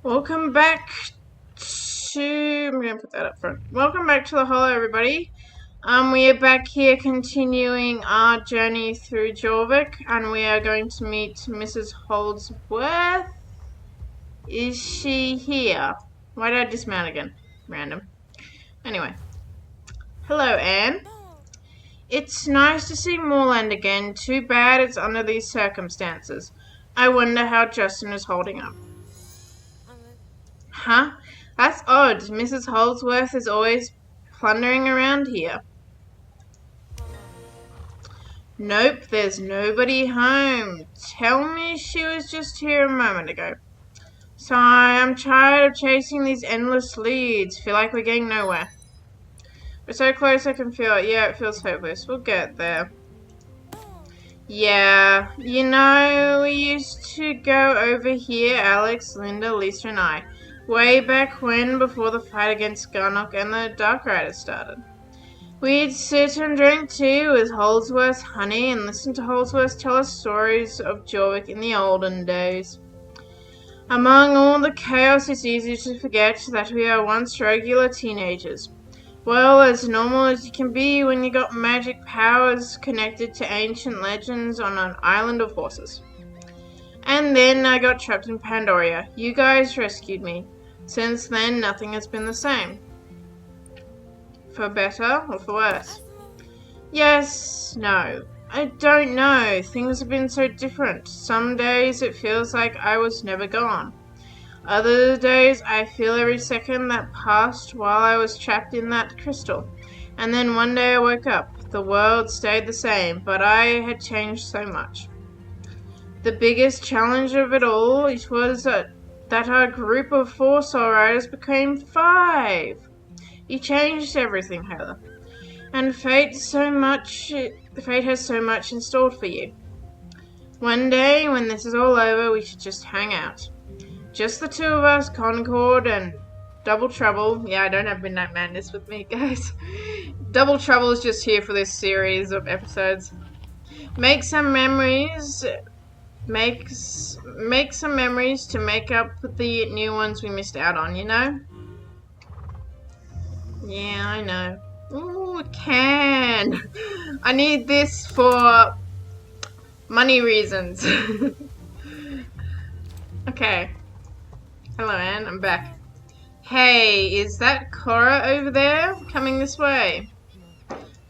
Welcome back to... I'm going to put that up front. Welcome back to the Hollow, everybody. We are back here continuing our journey through Jorvik, and we are going to meet Mrs. Holdworth. Is she here? Why did I dismount again? Random. Anyway. Hello, Anne. It's nice to see Moorland again. Too bad it's under these circumstances. I wonder how Justin is holding up. Huh? That's odd. Mrs. Holdsworth is always plundering around here. Nope, there's nobody home. Tell me she was just here a moment ago. Sorry, I'm tired of chasing these endless leads. Feel like we're getting nowhere. We're so close I can feel it. Yeah, it feels hopeless. We'll get there. Yeah, you know, we used to go over here, Alex, Linda, Lisa and I. Way back when, before the fight against Garnock and the Dark Riders started. We'd sit and drink tea with Holdsworth's honey and listen to Holdsworth tell us stories of Jorvik in the olden days. Among all the chaos, it's easy to forget that we are once regular teenagers. Well, as normal as you can be when you got magic powers connected to ancient legends on an island of horses. And then I got trapped in Pandoria. You guys rescued me. Since then, nothing has been the same. For better or for worse? Yes, no. I don't know. Things have been so different. Some days it feels like I was never gone. Other days I feel every second that passed while I was trapped in that crystal. And then one day I woke up. The world stayed the same, but I had changed so much. The biggest challenge of it all was that our group of 4 soul riders became 5. You changed everything, Heather. And fate has so much in store for you. One day, when this is all over, we should just hang out. Just the 2 of us, Concord and Double Trouble. Yeah, I don't have Midnight Madness with me, guys. Double Trouble is just here for this series of episodes. Make some memories to make up the new ones we missed out on, you know? Yeah, I know. Ooh, can. I need this for money reasons. Okay. Hello, Anne. I'm back. Hey, is that Cora over there? Coming this way.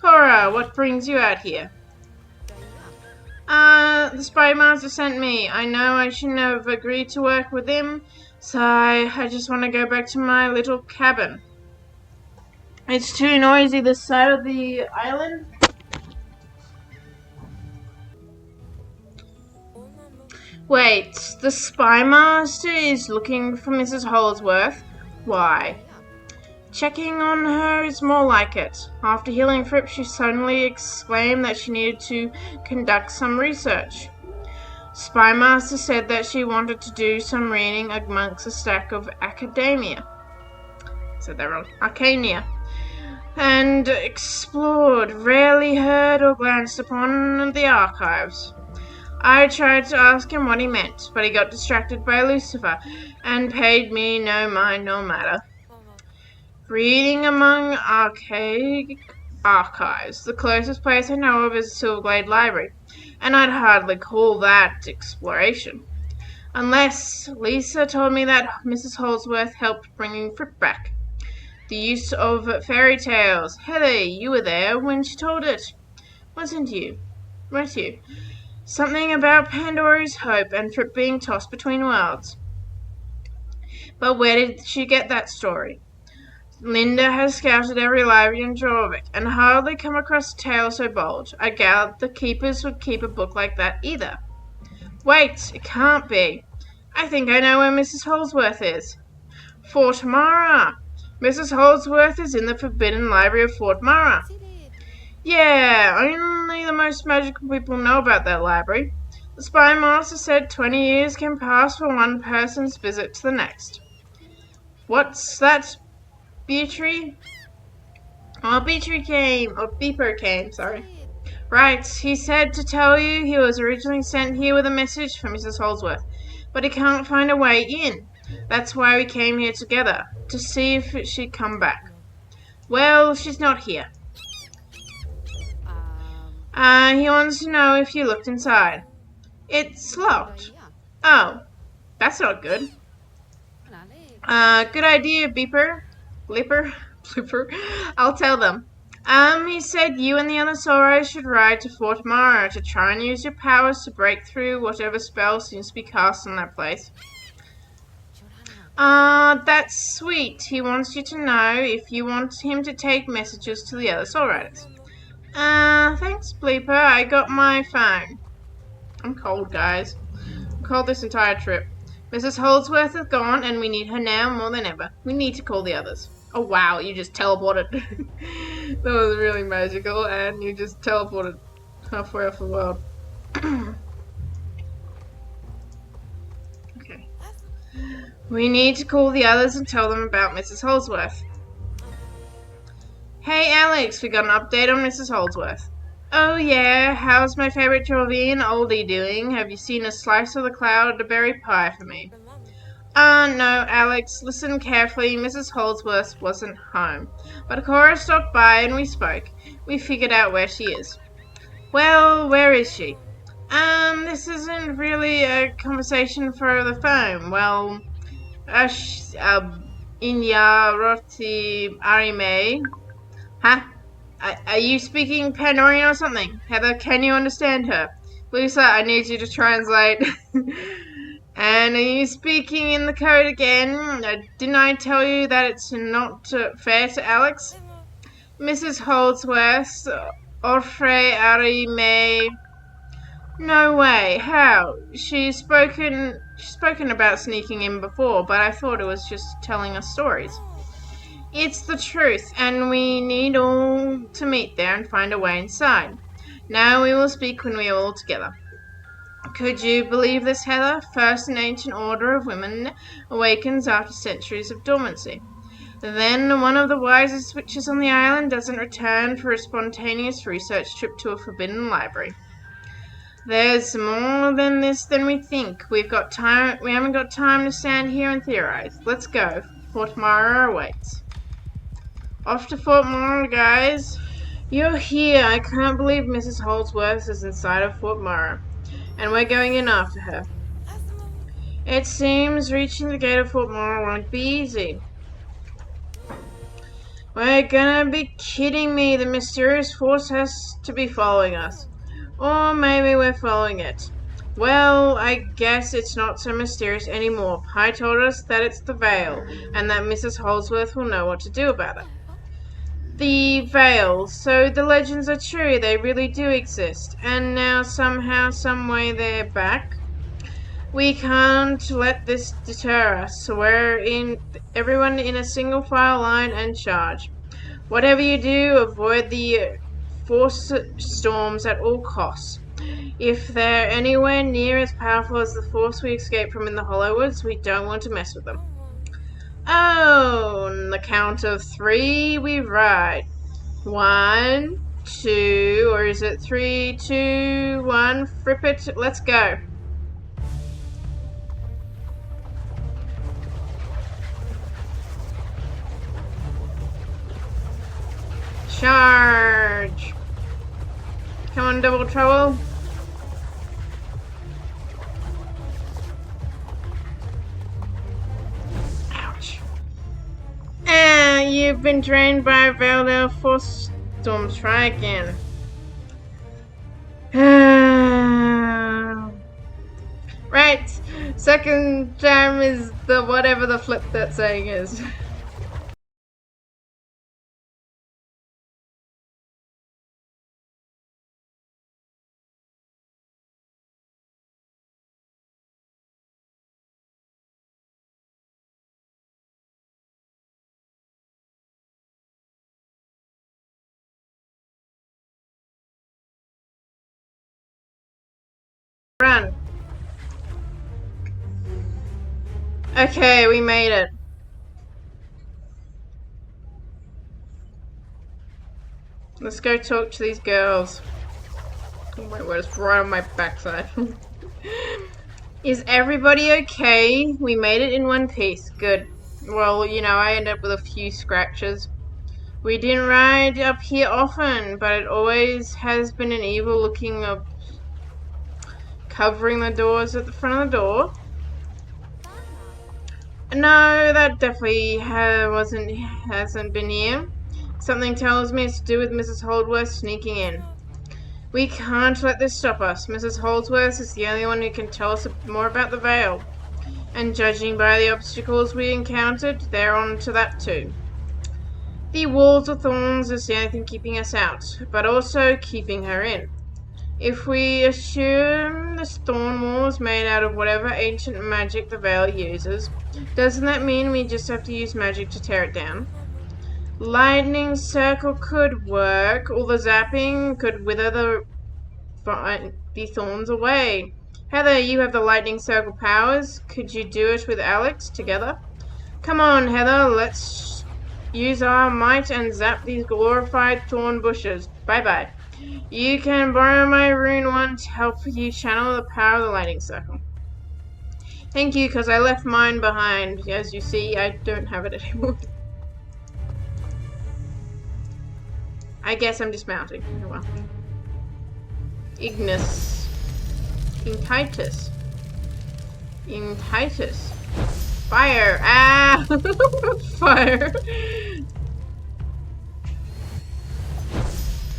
Cora, what brings you out here? The Spy Master sent me. I know I shouldn't have agreed to work with him, so I just want to go back to my little cabin. It's too noisy this side of the island. Wait, the Spy Master is looking for Mrs. Holdsworth? Why? Checking on her is more like it. After healing Fripp, she suddenly exclaimed that she needed to conduct some research. Spy Master said that she wanted to do some reading amongst a stack of academia. Said that wrong. Arcania. And explored, rarely heard or glanced upon the archives. I tried to ask him what he meant, but he got distracted by Lucifer and paid me no mind nor matter. Reading among archaic archives. The closest place I know of is Silverglade Library, and I'd hardly call that exploration. Unless Lisa told me that Mrs. Holdsworth helped bringing Fripp back. The use of fairy tales. Heather, you were there when she told it. Weren't you? Something about Pandora's hope and Fripp being tossed between worlds. But where did she get that story? Linda has scouted every library in Jorvik and hardly come across a tale so bold. I doubt the keepers would keep a book like that either. Wait, it can't be. I think I know where Mrs. Holdsworth is. Fort Mara. Mrs. Holdsworth is in the Forbidden Library of Fort Mara. Yeah, only the most magical people know about that library. The Spy Master said 20 years can pass from one person's visit to the next. What's that? Beaver came, sorry. Right, he said to tell you he was originally sent here with a message from Mrs. Holdsworth, but he can't find a way in. That's why we came here together, to see if she'd come back. Well, she's not here. He wants to know if you looked inside. It's locked. Oh, that's not good. Good idea, Beeper. Blipper? Blipper? I'll tell them. He said you and the other Sorais should ride to Fort Mara to try and use your powers to break through whatever spell seems to be cast on that place. That's sweet. He wants you to know if you want him to take messages to the other Soul Riders. Thanks, Bleeper. I got my phone. I'm cold, guys. I'm cold this entire trip. Mrs. Holdsworth is gone, and we need her now more than ever. We need to call the others. Oh, wow, you just teleported. That was really magical, and you just teleported halfway off the world. Okay. We need to call the others and tell them about Mrs. Holdsworth. Hey, Alex, we got an update on Mrs. Holdsworth. Oh, yeah, how's my favorite Jorvian oldie doing? Have you seen a slice of the cloud, a berry pie for me? No, Alex, listen carefully. Mrs. Holdsworth wasn't home. But Cora stopped by and we spoke. We figured out where she is. Well, where is she? This isn't really a conversation for the phone. Well, Inya Roti Arime. Huh? Are you speaking Panorian or something? Heather, can you understand her? Lisa, I need you to translate. And are you speaking in the code again? Didn't I tell you that it's not fair to Alex? Mrs. Holdsworth, Orfre Arime. No way. How? She's spoken about sneaking in before, but I thought it was just telling us stories. It's the truth, and we need all to meet there and find a way inside. Now we will speak when we are all together. Could you believe this, Heather? First an ancient order of women awakens after centuries of dormancy. Then one of the wisest witches on the island doesn't return for a spontaneous research trip to a forbidden library. There's more than this than we think. We haven't got time to stand here and theorize. Let's go. Fort Mara awaits. Off to Fort Mara, guys. You're here. I can't believe Mrs. Holdsworth is inside of Fort Mara. And we're going in after her. It seems reaching the gate of Fort Mara won't be easy. We're gonna be kidding me. The mysterious force has to be following us. Or maybe we're following it. Well, I guess it's not so mysterious anymore. Pi told us that it's the Veil, and that Mrs. Holdsworth will know what to do about it. The Veil. So the legends are true. They really do exist. And now somehow, someway they're back. We can't let this deter us. So everyone in a single file line and charge. Whatever you do, avoid the force storms at all costs. If they're anywhere near as powerful as the force we escaped from in the Hollowwoods, we don't want to mess with them. Oh, on the count of 3, we ride. 1, 2, or is it 3, 2, 1? Frip it. Let's go. Charge. Come on, Double Trouble. You've been drained by Valdale Force Storms. Try again. Right. Second time is the whatever the flip that saying is. Run. Okay, we made it. Let's go talk to these girls. Oh my word, it's right on my backside. Is everybody okay? We made it in one piece. Good. Well, I end up with a few scratches. We didn't ride up here often, but it always has been an evil looking of covering the doors at the front of the door. No, that definitely hasn't been here. Something tells me it's to do with Mrs. Holdworth sneaking in. We can't let this stop us. Mrs. Holdworth is the only one who can tell us more about the veil. And judging by the obstacles we encountered, they're on to that too. The walls of thorns is the only thing keeping us out, but also keeping her in. If we assume the thorn wall is made out of whatever ancient magic the veil uses, doesn't that mean we just have to use magic to tear it down? Lightning circle could work, or the zapping could wither the thorns away. Heather, you have the lightning circle powers. Could you do it with Alex together? Come on, Heather, let's use our might and zap these glorified thorn bushes. Bye-bye. You can borrow my rune one to help you channel the power of the lightning circle. Thank you, because I left mine behind. As you see, I don't have it anymore. I guess I'm dismounting. Oh well. Ignis. Intitus. Fire! Ah! Fire!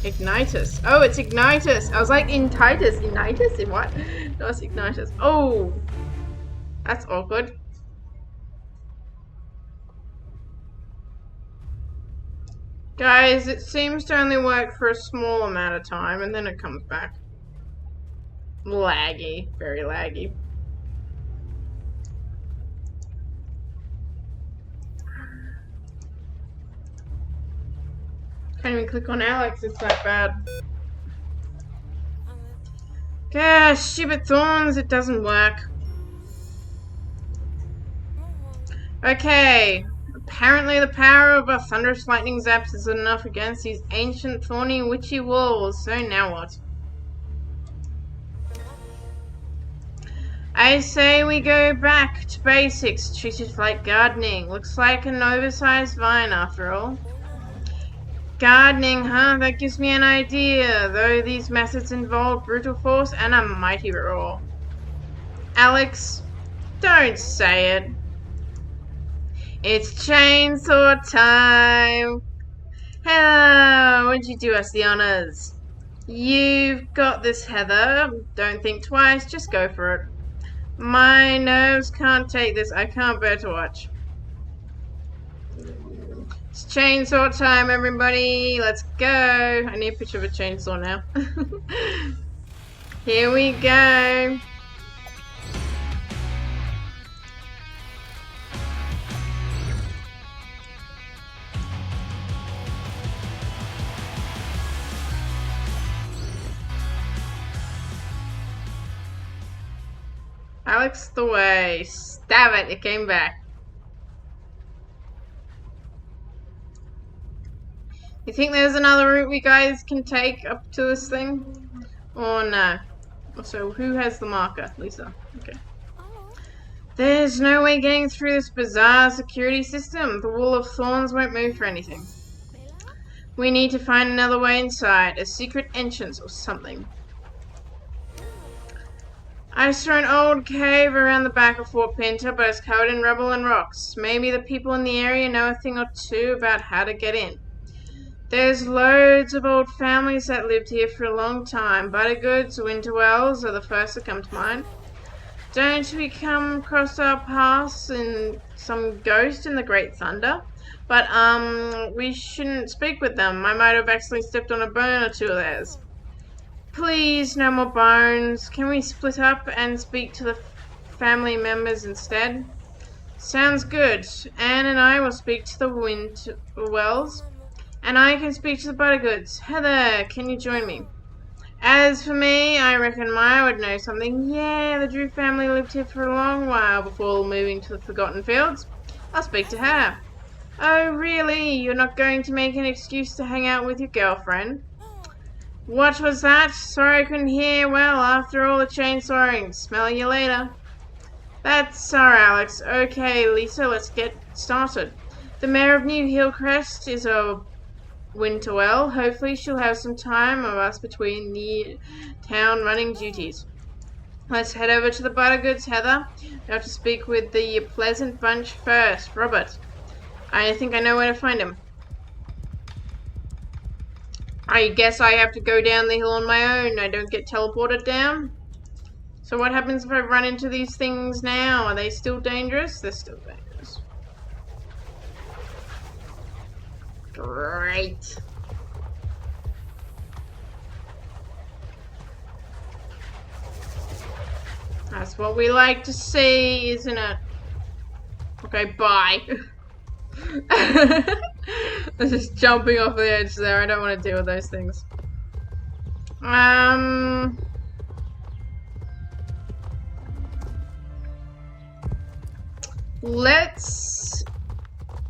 Ignitus. Oh, it's Ignitus. I was like, Intitus. Ignitus? In what? No, it's Ignitus. Oh! That's awkward. Guys, it seems to only work for a small amount of time, and then it comes back. Laggy. Very laggy. Can't even click on Alex, it's that bad. Gosh, stupid thorns, it doesn't work. Okay. Apparently the power of a thunderous lightning zaps is enough against these ancient thorny witchy walls, so now what? I say we go back to basics, treat it like gardening. Looks like an oversized vine after all. Gardening, huh? That gives me an idea, though these methods involve brutal force and a mighty roar. Alex, don't say it. It's chainsaw time! Hello, would you do us the honors? You've got this, Heather. Don't think twice, just go for it. My nerves can't take this. I can't bear to watch. It's chainsaw time, everybody. Let's go. I need a picture of a chainsaw now. Here we go. Alex the way. Stab it. It came back. You think there's another route we guys can take up to this thing? Or no? So who has the marker? Lisa. Okay. There's no way getting through this bizarre security system. The wall of thorns won't move for anything. We need to find another way inside. A secret entrance or something. I saw an old cave around the back of Fort Pinter, but it's covered in rubble and rocks. Maybe the people in the area know a thing or two about how to get in. There's loads of old families that lived here for a long time. Buttergoods, Winterwells are the first to come to mind. Don't we come across our paths in some ghost in the Great Thunder? But, we shouldn't speak with them. I might have accidentally stepped on a bone or two of theirs. Please, no more bones. Can we split up and speak to the family members instead? Sounds good. Anne and I will speak to the Winterwells. And I can speak to the Buttergoods. Heather, can you join me? As for me, I reckon Maya would know something. Yeah, the Drew family lived here for a long while before moving to the Forgotten Fields. I'll speak to her. Oh, really? You're not going to make an excuse to hang out with your girlfriend? What was that? Sorry I couldn't hear well after all the chainsawing. Smell you later. That's our Alex. Okay, Lisa, let's get started. The mayor of New Hillcrest is a Winterwell. Hopefully she'll have some time of us between the town running duties. Let's head over to the Buttergoods, Heather. We have to speak with the pleasant bunch first. Robert. I think I know where to find him. I guess I have to go down the hill on my own. I don't get teleported down. So what happens if I run into these things now? Are they still dangerous? They're still dangerous. Great. That's what we like to see, isn't it? Okay, bye. I'm just jumping off the edge there. I don't want to deal with those things. Let's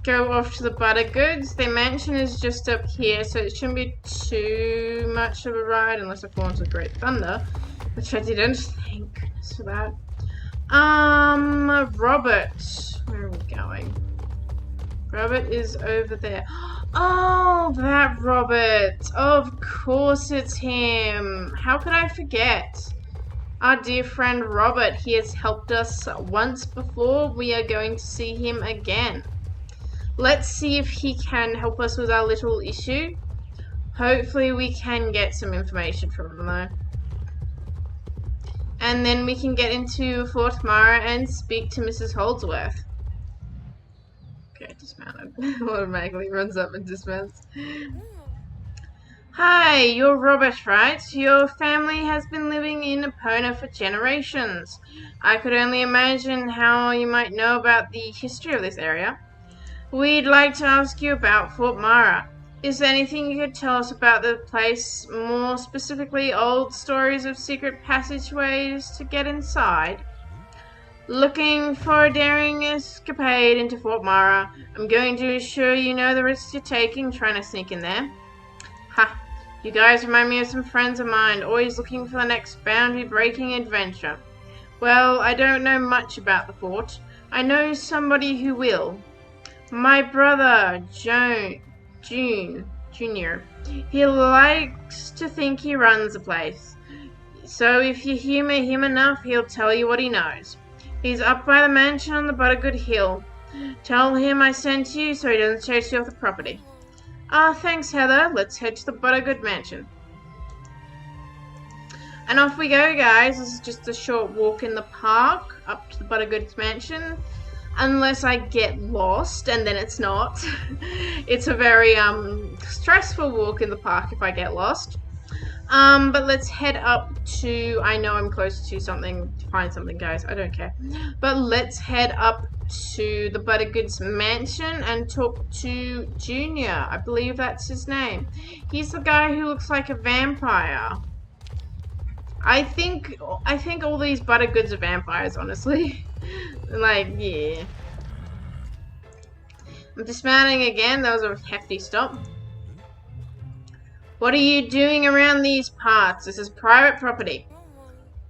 go off to the Buttergoods. Their mansion is just up here, so it shouldn't be too much of a ride unless I fall into Great Thunder, which I didn't. Thank goodness for that. Robert. Where are we going? Robert is over there. Oh, that Robert. Of course it's him. How could I forget? Our dear friend Robert. He has helped us once before. We are going to see him again. Let's see if he can help us with our little issue. Hopefully we can get some information from him though. And then we can get into Fort Mara and speak to Mrs. Holdworth. Okay, dismounted. Automatically runs up and dismounts. Hi, you're Robert, right? Your family has been living in Epona for generations. I could only imagine how you might know about the history of this area. We'd like to ask you about Fort Mara. Is there anything you could tell us about the place, more specifically old stories of secret passageways to get inside? Looking for a daring escapade into Fort Mara. I'm going to assure you know the risks you're taking trying to sneak in there. Ha! You guys remind me of some friends of mine, always looking for the next boundary-breaking adventure. Well, I don't know much about the fort. I know somebody who will. My brother, Junior. He likes to think he runs the place. So if you humor him enough, he'll tell you what he knows. He's up by the mansion on the Buttergood Hill. Tell him I sent you so he doesn't chase you off the property. Thanks, Heather. Let's head to the Buttergood Mansion. And off we go, guys. This is just a short walk in the park up to the Buttergood Mansion. Unless I get lost, and then it's not. It's a very stressful walk in the park if I get lost. But let's head up to, I know I'm close to something, to find something, guys, I don't care. But let's head up to the Buttergoods Mansion and talk to Junior. I believe that's his name. He's the guy who looks like a vampire. I think all these Buttergoods are vampires, honestly. Like, yeah. I'm dismounting again. That was a hefty stop. What are you doing around these parts? This is private property.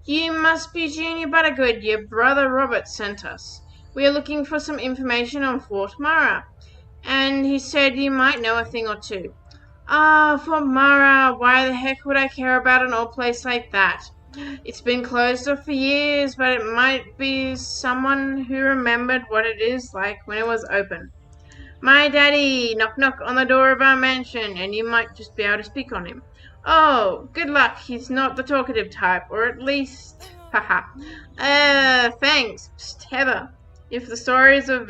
You must be Junior Buttergood. Your brother Robert sent us. We are looking for some information on Fort Mara. And he said you might know a thing or two. Fort Mara. Why the heck would I care about an old place like that? It's been closed off for years, but it might be someone who remembered what it is like when it was open. My daddy, knock knock on the door of our mansion, and you might just be able to speak on him. Oh, good luck, he's not the talkative type, or at least, haha. Thanks, Psst, Heather. If the stories of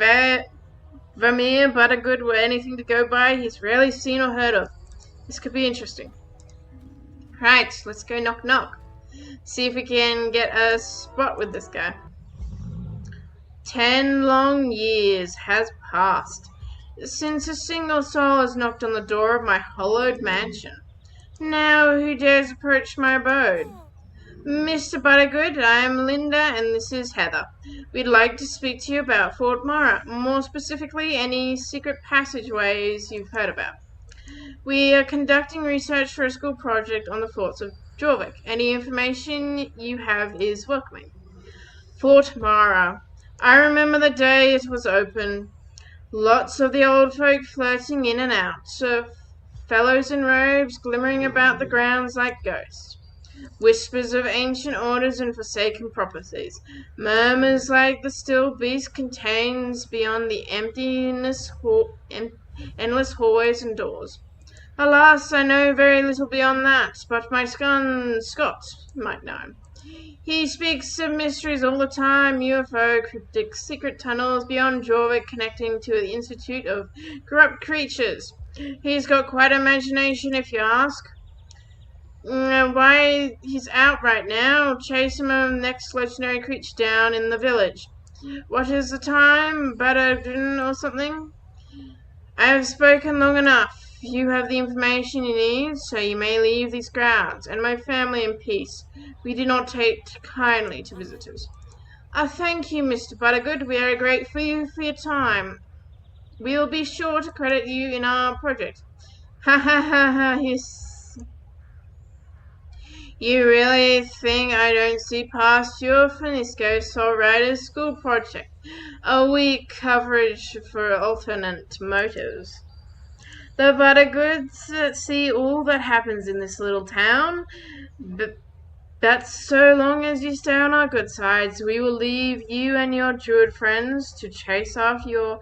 Vermeer Buttergood were anything to go by, he's rarely seen or heard of. This could be interesting. Right, let's go knock knock. See if we can get a spot with this guy. 10 long years has passed since a single soul has knocked on the door of my hollowed mansion. Now who dares approach my abode? Mr. Buttergood, I am Linda and this is Heather. We'd like to speak to you about Fort Mara, more specifically any secret passageways you've heard about. We are conducting research for a school project on the forts of Jorvik. Any information you have is welcoming. Fort Mara. I remember the day it was open. Lots of the old folk flirting in and out, fellows in robes glimmering about the grounds like ghosts. Whispers of ancient orders and forsaken properties, murmurs like the still beast contains beyond the endless hallways and doors. Alas, I know very little beyond that, but my son Scott might know. He speaks of mysteries all the time, UFO, cryptic secret tunnels beyond Jorvik connecting to the Institute of Corrupt Creatures. He's got quite an imagination, if you ask. Why he's out right now, chasing the next legendary creature down in the village. What is the time? Better or something? I have spoken long enough. You have the information you need, so you may leave these grounds, and my family in peace. We do not take kindly to visitors. Thank you, Mr. Buttergood. We are grateful for your time. We'll be sure to credit you in our project. Ha ha ha ha, You really think I don't see past your Finisco Soul Riders school project? A weak coverage for alternate motives. The Buttergoods see all that happens in this little town, but that's so long as you stay on our good sides. We will leave you and your druid friends to chase off your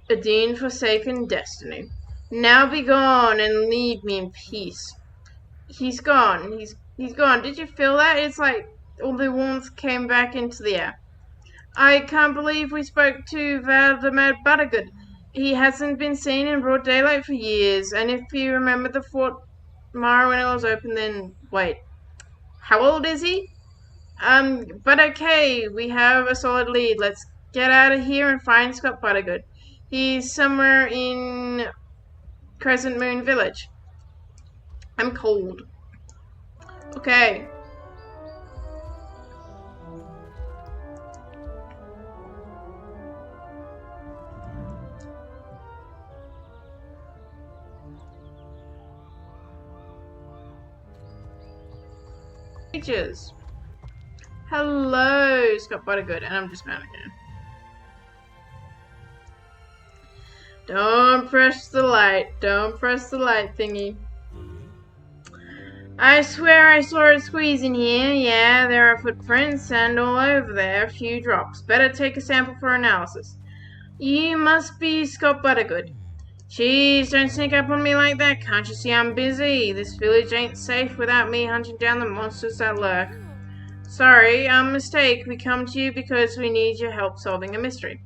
Adine forsaken destiny. Now be gone and leave me in peace. He's gone. He's gone. Did you feel that? It's like all the warmth came back into the air. I can't believe we spoke to Valdemar Buttergood. He hasn't been seen in broad daylight for years, and if you remember the Fort Mara when it was open, then wait. How old is he? But okay, we have a solid lead. Let's get out of here and find Scott Buttergood. He's somewhere in Crescent Moon Village. I'm cold. Okay. Creatures. Hello, Scott Buttergood, and I'm just panicking. Don't press the light. Don't press the light thingy. I swear I saw it squeeze in here. Yeah, there are footprints and all over there, a few drops. Better take a sample for analysis. You must be Scott Buttergood. Jeez, don't sneak up on me like that. Can't you see I'm busy? This village ain't safe without me hunting down the monsters that lurk. Sorry, mistake. We come to you because we need your help solving a mystery.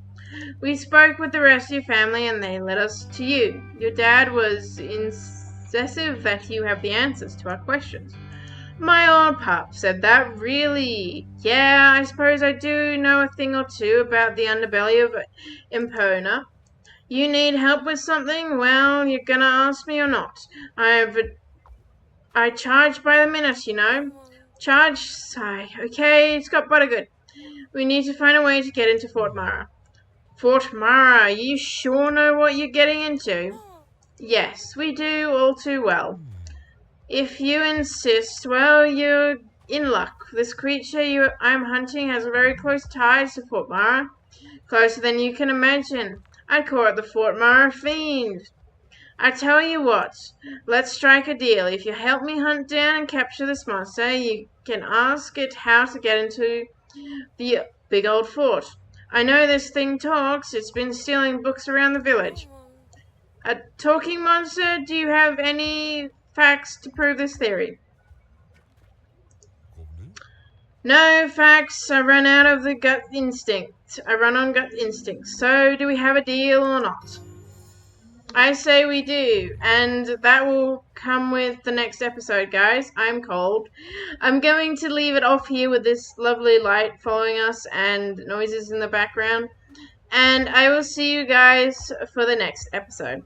We spoke with the rest of your family and they led us to you. Your dad was incisive that you have the answers to our questions. My old pup said that. Really? Yeah, I suppose I do know a thing or two about the underbelly of Impona. You need help with something? Well, you're gonna ask me or not. I charge by the minute, you know. Charge? Sigh. Okay, Scott Buttergood. We need to find a way to get into Fort Mara. Fort Mara, you sure know what you're getting into? Yes, we do all too well. If you insist, well, you're in luck. This creature I'm hunting has very close ties to Fort Mara. Closer than you can imagine. I'd call it the Fort Mara Fiend. I tell you what, let's strike a deal. If you help me hunt down and capture this monster, you can ask it how to get into the big old fort. I know this thing talks. It's been stealing books around the village. A talking monster? Do you have any facts to prove this theory? No facts. I run out of the gut instinct. I run on gut instinct. So, do we have a deal or not? I say we do, and that will come with the next episode, guys. I'm cold. I'm going to leave it off here with this lovely light following us and noises in the background. And I will see you guys for the next episode.